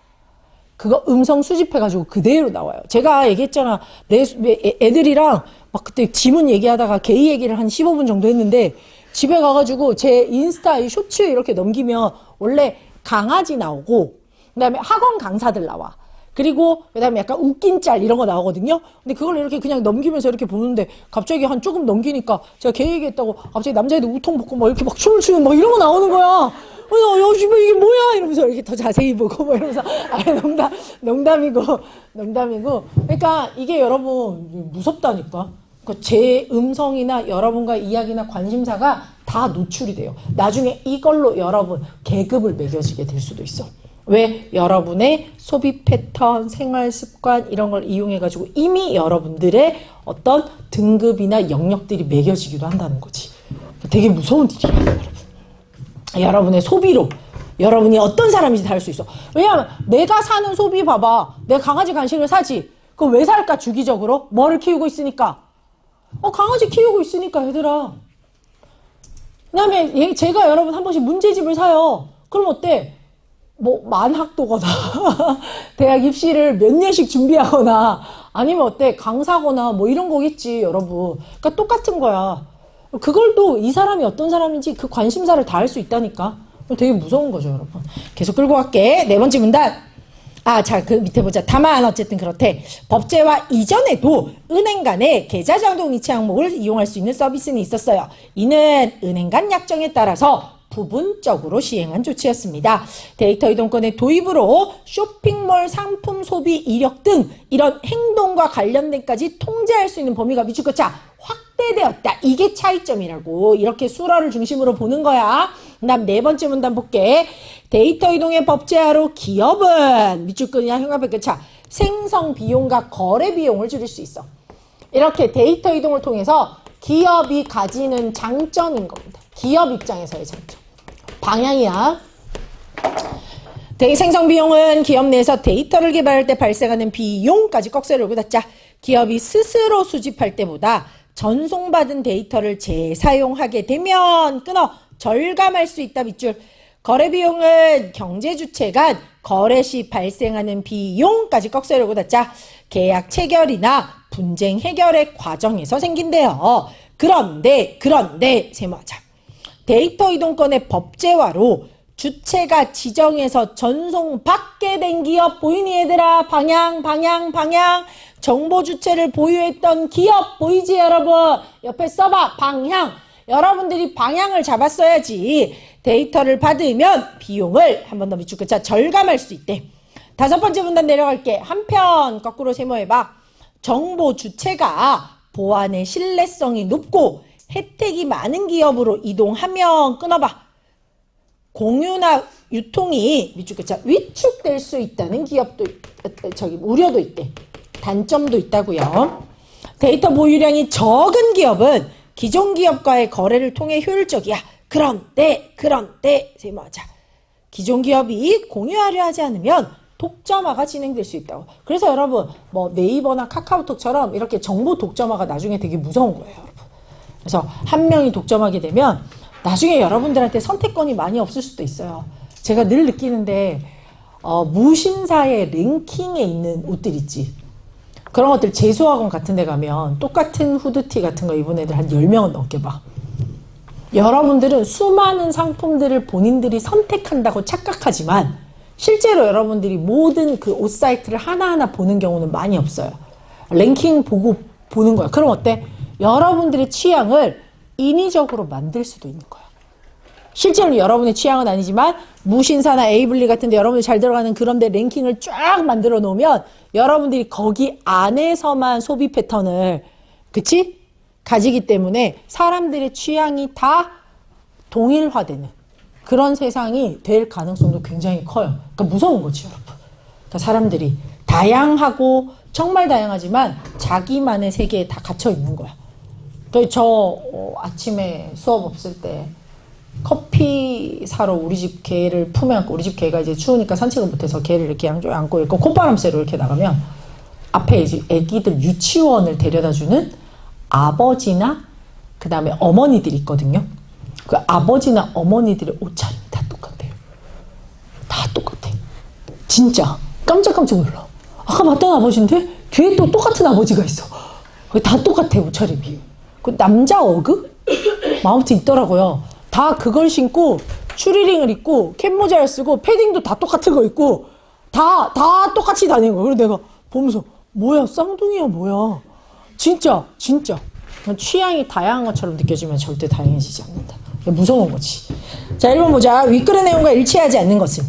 그거 음성 수집해가지고 그대로 나와요. 제가 얘기했잖아. 애들이랑 막 그때 지문 얘기하다가 게이 얘기를 한 15분 정도 했는데 집에 가가지고 제 인스타 이 쇼츠 이렇게 넘기면 원래 강아지 나오고 그다음에 학원 강사들 나와. 그리고 그다음에 약간 웃긴 짤 이런 거 나오거든요. 근데 그걸 이렇게 그냥 넘기면서 이렇게 보는데 갑자기 한 조금 넘기니까 제가 걔 얘기했다고 갑자기 남자애들 우통 벗고 막 이렇게 막 춤을 추는 막 이런 거 나오는 거야. 야, 이게 뭐야? 이러면서 이렇게 더 자세히 보고 뭐 이러면서 농담이고. 그러니까 이게 여러분 무섭다니까. 그러니까 제 음성이나 여러분과 이야기나 관심사가 다 노출이 돼요. 나중에 이걸로 여러분 계급을 매겨지게 될 수도 있어. 왜? 여러분의 소비 패턴, 생활 습관 이런 걸 이용해가지고 이미 여러분들의 어떤 등급이나 영역들이 매겨지기도 한다는 거지. 되게 무서운 일이야, 여러분. 여러분의 소비로 여러분이 어떤 사람인지 다 알 수 있어. 왜냐하면 내가 사는 소비 봐봐. 내가 강아지 간식을 사지. 그럼 왜 살까 주기적으로? 뭐를 키우고 있으니까? 강아지 키우고 있으니까 얘들아. 그 다음에 제가 여러분 한 번씩 문제집을 사요. 그럼 어때? 뭐 만학도거나 대학 입시를 몇 년씩 준비하거나 아니면 어때? 강사거나 뭐 이런 거겠지 여러분. 그러니까 똑같은 거야. 그걸 또 이 사람이 어떤 사람인지 그 관심사를 다 알 수 있다니까. 되게 무서운 거죠 여러분. 계속 끌고 갈게. 네 번째 문단. 자, 그 밑에 보자. 다만 어쨌든 그렇대. 법제화 이전에도 은행 간의 계좌 자동 이체 항목을 이용할 수 있는 서비스는 있었어요. 이는 은행 간 약정에 따라서 부분적으로 시행한 조치였습니다. 데이터 이동권의 도입으로 쇼핑몰 상품 소비 이력 등 이런 행동과 관련된까지 통제할 수 있는 범위가 미축거차 확대되었다. 이게 차이점이라고 이렇게 수어를 중심으로 보는 거야. 그다음 네 번째 문단 볼게. 데이터 이동의 법제화로 기업은 미축근이나 흉악백차 생성 비용과 거래 비용을 줄일 수 있어. 이렇게 데이터 이동을 통해서 기업이 가지는 장점인 겁니다. 기업 입장에서의 장점. 방향이야. 생성 비용은 기업 내에서 데이터를 개발할 때 발생하는 비용까지 꺽쇠를 올고 닫자. 기업이 스스로 수집할 때보다 전송받은 데이터를 재사용하게 되면 끊어 절감할 수 있다. 밑줄. 거래 비용은 경제 주체가 거래 시 발생하는 비용까지 꺽쇠를 올고 닫자. 계약 체결이나 분쟁 해결의 과정에서 생긴대요. 그런데 세모하자. 데이터 이동권의 법제화로 주체가 지정해서 전송받게 된 기업 보이니 얘들아? 방향. 정보 주체를 보유했던 기업 보이지 여러분? 옆에 써봐. 방향. 여러분들이 방향을 잡았어야지. 데이터를 받으면 비용을 한 번 더 밑줄 긋자 절감할 수 있대. 다섯 번째 문단 내려갈게. 한편 거꾸로 세모해봐. 정보 주체가 보안의 신뢰성이 높고 혜택이 많은 기업으로 이동하면 끊어봐. 공유나 유통이 밑줄 긋자 위축될 수 있다는 기업도 우려도 있대. 단점도 있다고요. 데이터 보유량이 적은 기업은 기존 기업과의 거래를 통해 효율적이야. 그런데 세모하자. 기존 기업이 공유하려 하지 않으면 독점화가 진행될 수 있다고. 그래서 여러분 뭐 네이버나 카카오톡처럼 이렇게 정보 독점화가 나중에 되게 무서운 거예요, 여러분. 그래서 한 명이 독점하게 되면 나중에 여러분들한테 선택권이 많이 없을 수도 있어요. 제가 늘 느끼는데 무신사의 랭킹에 있는 옷들 있지. 그런 것들 재수학원 같은 데 가면 똑같은 후드티 같은 거 입은 애들 한 10명은 넘게 봐. 여러분들은 수많은 상품들을 본인들이 선택한다고 착각하지만 실제로 여러분들이 모든 그 옷 사이트를 하나하나 보는 경우는 많이 없어요. 랭킹 보고 보는 거야. 그럼 어때? 여러분들의 취향을 인위적으로 만들 수도 있는 거야. 실제로 여러분의 취향은 아니지만 무신사나 에이블리 같은 데 여러분이 잘 들어가는 그런 데 랭킹을 쫙 만들어 놓으면 여러분들이 거기 안에서만 소비 패턴을 그치? 가지기 때문에 사람들의 취향이 다 동일화되는 그런 세상이 될 가능성도 굉장히 커요. 그러니까 무서운 거지, 여러분. 그러니까 사람들이 다양하고 정말 다양하지만 자기만의 세계에 다 갇혀 있는 거야. 저 아침에 수업 없을 때 커피 사러 우리 집 개를 품에 안고, 우리 집 개가 이제 추우니까 산책을 못해서 개를 이렇게 양쪽에 안고 있고 콧바람 쐬러 이렇게 나가면 앞에 이제 애기들 유치원을 데려다 주는 아버지나 그 다음에 어머니들이 있거든요. 그 아버지나 어머니들의 옷차림이 다 똑같아요. 다 똑같아. 진짜 깜짝깜짝 놀라. 아까 봤던 아버지인데 뒤에 또 똑같은 아버지가 있어. 다 똑같아, 옷차림이. 그 남자 어그? 아무튼 있더라고요. 다 그걸 신고 추리링을 입고 캡모자를 쓰고 패딩도 다 똑같은 거 입고 다 똑같이 다니는 거야. 그래서 내가 보면서 뭐야, 쌍둥이야 뭐야. 진짜 취향이 다양한 것처럼 느껴지면 절대 다양해지지 않는다. 무서운 거지. 자, 1번 보자. 윗글의 내용과 일치하지 않는 것은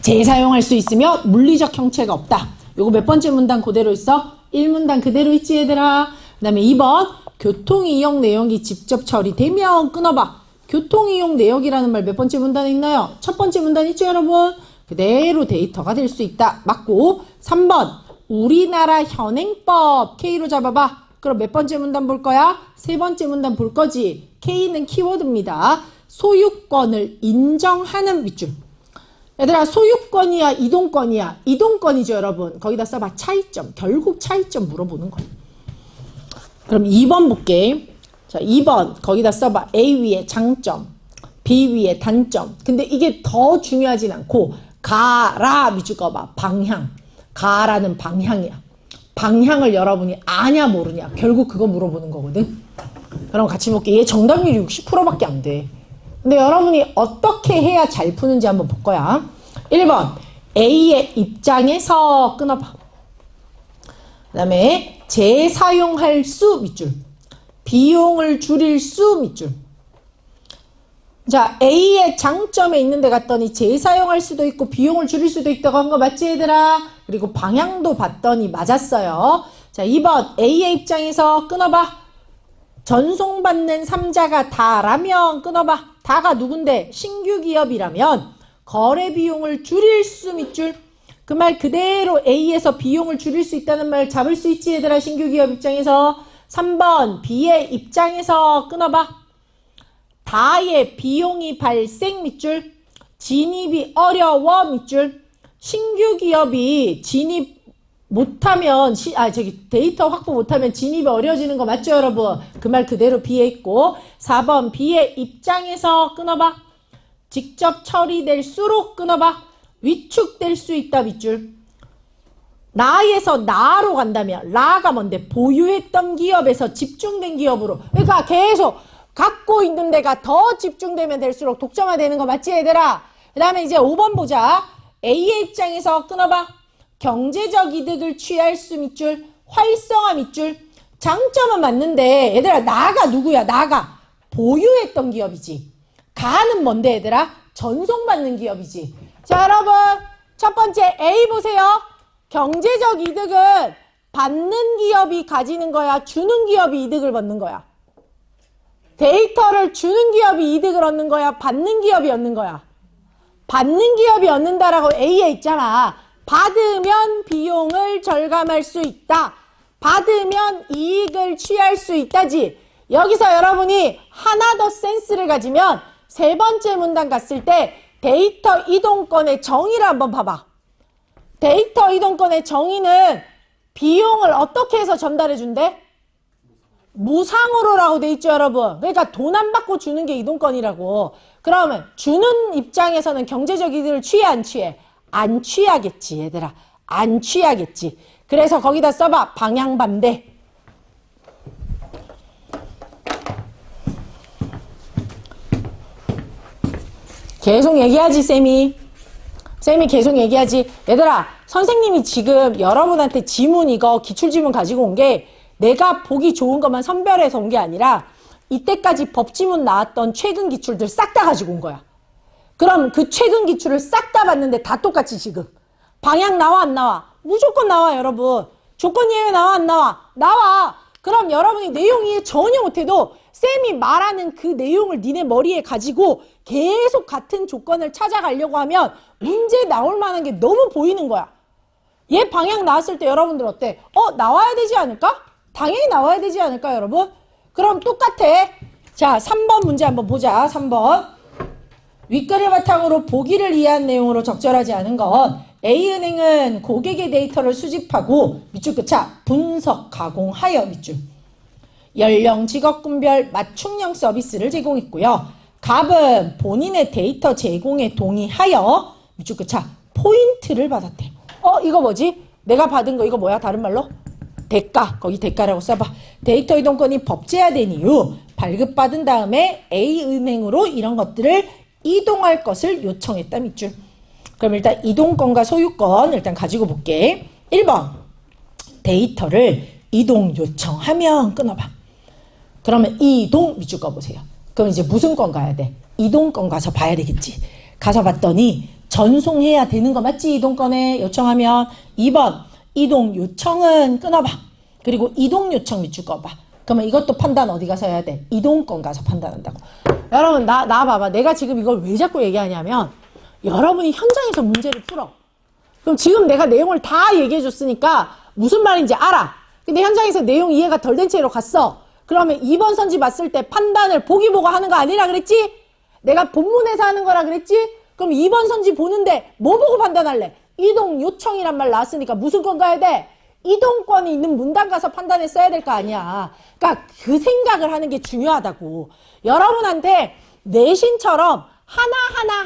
재사용할 수 있으며 물리적 형체가 없다. 요거 몇 번째 문단 그대로 있어? 1문단 그대로 있지 얘들아. 그 다음에 2번 교통이용 내역이 직접 처리되면 끊어봐. 교통이용 내역이라는 말 몇 번째 문단에 있나요? 첫 번째 문단 있죠 여러분? 그대로 데이터가 될 수 있다. 맞고 3번 우리나라 현행법 K로 잡아봐. 그럼 몇 번째 문단 볼 거야? 세 번째 문단 볼 거지. K는 키워드입니다. 소유권을 인정하는 밑줄. 얘들아 소유권이야 이동권이야? 이동권이죠 여러분. 거기다 써봐. 차이점. 결국 차이점 물어보는 거야. 그럼 2번 볼게. 자 2번 거기다 써봐. A 위에 장점, B 위에 단점. 근데 이게 더 중요하진 않고 가라 밑줄 꺼봐. 방향. 가라는 방향이야. 방향을 여러분이 아냐 모르냐 결국 그거 물어보는 거거든. 그럼 같이 볼게. 얘 정답률이 60%밖에 안 돼. 근데 여러분이 어떻게 해야 잘 푸는지 한번 볼 거야. 1번 A의 입장에서 끊어봐. 그 다음에 재사용할 수 밑줄, 비용을 줄일 수 밑줄. 자, A의 장점에 있는 데 갔더니 재사용할 수도 있고 비용을 줄일 수도 있다고 한 거 맞지 얘들아? 그리고 방향도 봤더니 맞았어요. 자, 2번 A의 입장에서 끊어봐. 전송받는 3자가 다라면 끊어봐. 다가 누군데? 신규 기업이라면 거래 비용을 줄일 수 밑줄. 그 말 그대로 A에서 비용을 줄일 수 있다는 말 잡을 수 있지 얘들아? 신규 기업 입장에서. 3번 B의 입장에서 끊어봐. 다의 비용이 발생 밑줄. 진입이 어려워 밑줄. 신규 기업이 진입 못하면 데이터 확보 못하면 진입이 어려워지는 거 맞죠 여러분? 그 말 그대로 B에 있고. 4번 B의 입장에서 끊어봐. 직접 처리될수록 끊어봐. 위축될 수 있다 밑줄. 나에서 나로 간다면 라가 뭔데? 보유했던 기업에서 집중된 기업으로. 그러니까 계속 갖고 있는 데가 더 집중되면 될수록 독점화되는 거 맞지 얘들아? 그 다음에 이제 5번 보자. A의 입장에서 끊어봐. 경제적 이득을 취할 수 밑줄. 활성화 밑줄. 장점은 맞는데 얘들아 나가 누구야? 나가 보유했던 기업이지. 가는 뭔데 얘들아? 전송받는 기업이지. 자 여러분 첫 번째 A 보세요. 경제적 이득은 받는 기업이 가지는 거야? 주는 기업이 이득을 받는 거야? 데이터를 주는 기업이 이득을 얻는 거야? 받는 기업이 얻는 거야? 받는 기업이 얻는다라고 A에 있잖아. 받으면 비용을 절감할 수 있다. 받으면 이익을 취할 수 있다지. 여기서 여러분이 하나 더 센스를 가지면 세 번째 문단 갔을 때 데이터 이동권의 정의를 한번 봐봐. 데이터 이동권의 정의는 비용을 어떻게 해서 전달해 준대? 무상으로라고 돼 있죠 여러분. 그러니까 돈 안 받고 주는 게 이동권이라고. 그러면 주는 입장에서는 경제적 이득을 취해 안 취해? 안 취하겠지 얘들아. 안 취하겠지. 그래서 거기다 써봐. 방향반대. 계속 얘기하지 쌤이 계속 얘기하지. 얘들아 선생님이 지금 여러분한테 지문 이거 기출지문 가지고 온 게 내가 보기 좋은 것만 선별해서 온 게 아니라 이때까지 법지문 나왔던 최근 기출들 싹 다 가지고 온 거야. 그럼 그 최근 기출을 싹 다 봤는데 다 똑같이 지금 방향 나와 안 나와? 무조건 나와 여러분. 조건 예외 나와 안 나와? 나와. 그럼 여러분이 내용 이해 전혀 못해도 쌤이 말하는 그 내용을 니네 머리에 가지고 계속 같은 조건을 찾아가려고 하면 문제 나올 만한 게 너무 보이는 거야. 얘 방향 나왔을 때 여러분들 어때? 나와야 되지 않을까? 당연히 나와야 되지 않을까 여러분? 그럼 똑같아. 자 3번 문제 한번 보자. 3번 윗글을 바탕으로 보기를 이해한 내용으로 적절하지 않은 건 A은행은 고객의 데이터를 수집하고 밑줄 끝차 분석 가공하여 밑줄 연령 직업군별 맞춤형 서비스를 제공했고요. 갑은 본인의 데이터 제공에 동의하여 밑줄 끝차 포인트를 받았대. 이거 뭐지? 내가 받은 거 이거 뭐야? 다른 말로? 대가. 거기 대가라고 써봐. 데이터 이동권이 법제화된 이후 발급받은 다음에 A은행으로 이런 것들을 이동할 것을 요청했다 밑줄. 그럼 일단 이동권과 소유권 일단 가지고 볼게. 1번 데이터를 이동 요청하면 끊어봐. 그러면 이동 밑줄 꺼보세요. 그럼 이제 무슨 건 가야 돼? 이동권 가서 봐야 되겠지. 가서 봤더니 전송해야 되는 거 맞지? 이동권에 요청하면. 2번 이동 요청은 끊어봐. 그리고 이동 요청 밑줄 꺼봐. 그러면 이것도 판단 어디 가서 해야 돼? 이동권 가서 판단한다고. 여러분 나 봐봐. 내가 지금 이걸 왜 자꾸 얘기하냐면 여러분이 현장에서 문제를 풀어. 그럼 지금 내가 내용을 다 얘기해 줬으니까 무슨 말인지 알아. 근데 현장에서 내용 이해가 덜 된 채로 갔어. 그러면 2번 선지 봤을 때 판단을 보기 보고 하는 거 아니라 그랬지? 내가 본문에서 하는 거라 그랬지? 그럼 2번 선지 보는데 뭐 보고 판단할래? 이동 요청이란 말 나왔으니까 무슨 건 가야 돼? 이동권이 있는 문단 가서 판단했어야 될 거 아니야. 그러니까 그 생각을 하는 게 중요하다고. 여러분한테 내신처럼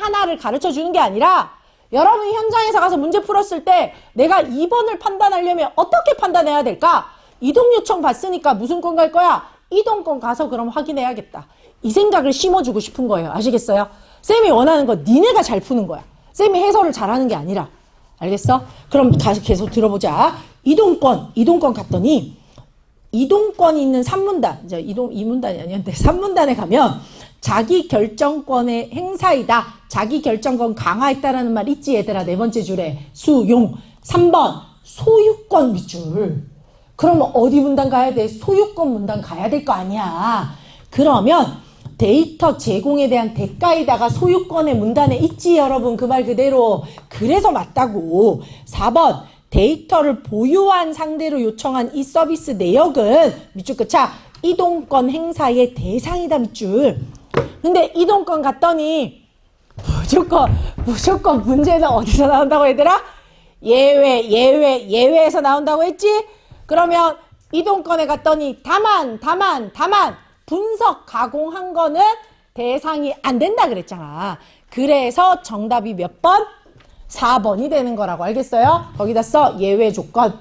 하나를 가르쳐 주는 게 아니라 여러분이 현장에서 가서 문제 풀었을 때 내가 2번을 판단하려면 어떻게 판단해야 될까? 이동 요청 봤으니까 무슨 건 갈 거야? 이동권 가서 그럼 확인해야겠다. 이 생각을 심어주고 싶은 거예요. 아시겠어요? 쌤이 원하는 거 니네가 잘 푸는 거야. 쌤이 해설을 잘하는 게 아니라. 알겠어? 그럼 다시 계속 들어보자. 이동권 갔더니 이동권이 있는 3문단, 이제 2문단이 아니었는데 3문단에 가면 자기 결정권의 행사이다. 자기 결정권 강화했다라는 말 있지 얘들아. 네 번째 줄에 수용. 3번 소유권 밑줄. 그러면 어디 문단 가야 돼? 소유권 문단 가야 될 거 아니야. 그러면 데이터 제공에 대한 대가에다가 소유권의 문단에 있지 여러분. 그 말 그대로. 그래서 맞다고. 4번 데이터를 보유한 상대로 요청한 이 서비스 내역은 밑줄 끝자 이동권 행사의 대상이다 밑줄. 근데 이동권 갔더니 무조건 문제는 어디서 나온다고 얘들아? 예외에서 나온다고 했지? 그러면 이동권에 갔더니 다만 분석 가공한 거는 대상이 안 된다 그랬잖아. 그래서 정답이 몇 번? 4번이 되는 거라고. 알겠어요? 거기다 써 예외 조건.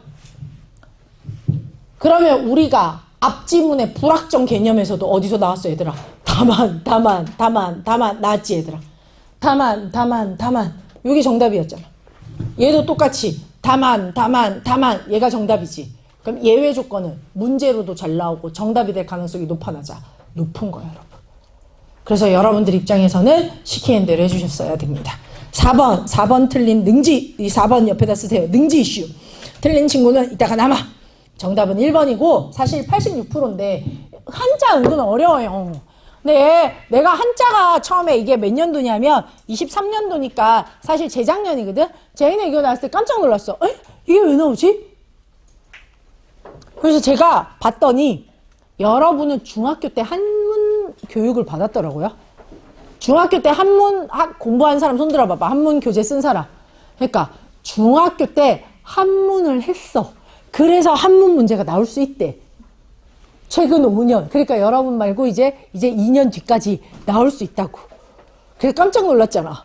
그러면 우리가 앞지문의 불확정 개념에서도 어디서 나왔어 얘들아? 다만 나왔지 얘들아. 다만 이게 정답이었잖아. 얘도 똑같이 다만 얘가 정답이지. 그럼 예외 조건은 문제로도 잘 나오고 정답이 될 가능성이 높은 거야 여러분. 그래서 여러분들 입장에서는 시키는 대로 해주셨어야 됩니다. 4번 틀린 능지, 이 4번 옆에다 쓰세요. 능지 이슈. 틀린 친구는 이따가 남아. 정답은 1번이고 사실 86%인데 한자 은근 어려워요. 근데 내가 한자가 처음에 이게 몇 년도냐면 23년도니까 사실 재작년이거든. 재작년에 이거 나왔을 때 깜짝 놀랐어. 에? 이게 왜 나오지? 그래서 제가 봤더니 여러분은 중학교 때 한문 교육을 받았더라고요. 중학교 때 한문 공부한 사람 손 들어봐봐. 한문 교재 쓴 사람. 그러니까 중학교 때 한문을 했어. 그래서 한문 문제가 나올 수 있대. 최근 5년. 그러니까 여러분 말고 이제 2년 뒤까지 나올 수 있다고. 그래서 깜짝 놀랐잖아.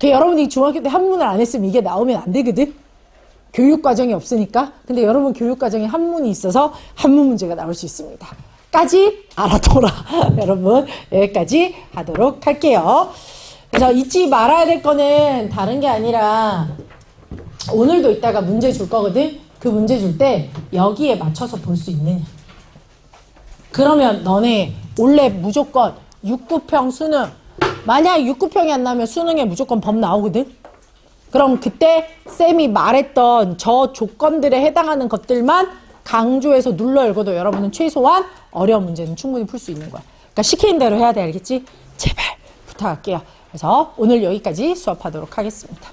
여러분이 중학교 때 한문을 안 했으면 이게 나오면 안 되거든. 교육과정이 없으니까. 근데 여러분 교육과정에 한문이 있어서 한문 문제가 나올 수 있습니다. 까지 알아둬라. 여러분 여기까지 하도록 할게요. 그래서 잊지 말아야 될 거는 다른 게 아니라 오늘도 이따가 문제 줄 거거든. 그 문제 줄 때 여기에 맞춰서 볼 수 있느냐. 그러면 너네 원래 무조건 6, 9평 수능, 만약 6, 9평이 안 나오면 수능에 무조건 범 나오거든. 그럼 그때 쌤이 말했던 저 조건들에 해당하는 것들만 강조해서 눌러 읽어도 여러분은 최소한 어려운 문제는 충분히 풀 수 있는 거야. 그러니까 시키는 대로 해야 돼. 알겠지? 제발 부탁할게요. 그래서 오늘 여기까지 수업하도록 하겠습니다.